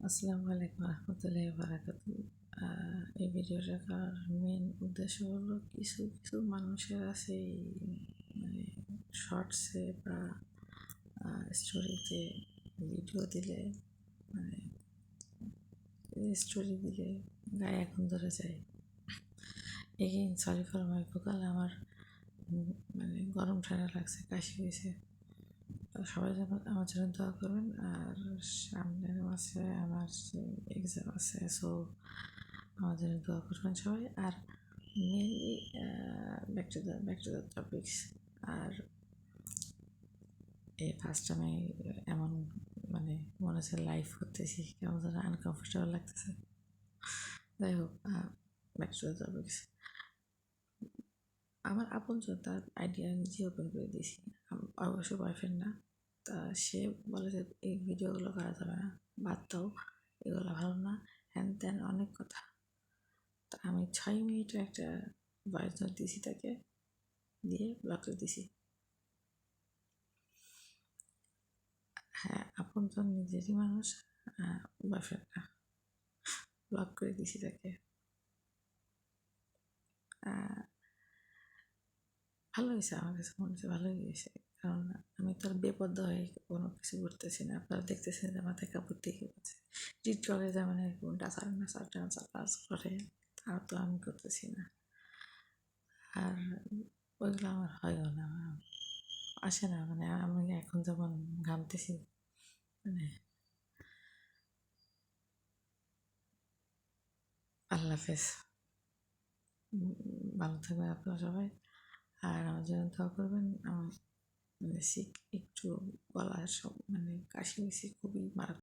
আসসালামু আলাইকুম রহমতুল্লাহি বারাকাতু। এই ভিডিওটা করার মেন উদ্দেশ্য হলো কিছু কিছু মানুষের আছে মানে শর্টসে বা স্টোরিতে ভিডিও দিলে মানে স্টোরি দিলে গায়ে এখন ধরে যায়। Again sorry for my vocal, আমার মানে গরম ঠান্ডা লাগছে, কাশি হয়েছে। সবাই যেন আমার জন্য দোয়া করবেন। আর সামনের মাসে আমার এক্সাম আছে, সো আমার জন্য দোয়া করবেন সবাই। আর mainly back to the topics. আর এই ফার্স্ট আমি এমন মানে মনে হচ্ছে লাইভ করতেছি, কেমন যেন আনকমফোর্টেবল লাগতেছে। যাই হোক, ব্যাক টু দ্য টপিক্স। আমার আপনজন তার আইডিয়া নিজে ওপেন করে দিয়েছি, অবশ্য বয়ফ্রেন্ড না। তা সে বলে যে এই ভিডিওগুলো করা যাবে না, বাদ দাও, এগুলো ভালো না, হ্যান ত্যান অনেক কথা। তা আমি 6 মিনিটের একটা ভয়েস নোট দিয়েছি তাকে, দিয়ে ব্লক করে দিছি। হ্যাঁ, আপনজন নিজেরই মানুষ, বয়ফ্রেন্ড না, ব্লক করে দিছি তাকে। ভালো হয়েছে, আমার কাছে মনে হচ্ছে ভালোই হয়েছে, কারণ আমি তো আর বেপরোয়া হয়ে কোনো কিছু করতেছি না। আপনারা দেখতেছেন যে মাথায় কাপড় দিয়ে আছে, ট্রিট করে যে মানে এরকম ডান্সার কাজ করে, তা তো আমি করতেছি না। আর ওইগুলো আমার হয়ও না, আসে না। মানে আমি এখন যেমন ঘামতেছি, মানে আল্লাহ হাফেজ, ভালো থাকবেন আপনারা সবাই। আর আমার জন্য দোয়া করবেন। আমার মানে একটু গলা সব মানে কাশি হয়েছে, খুবই মারাত্মক।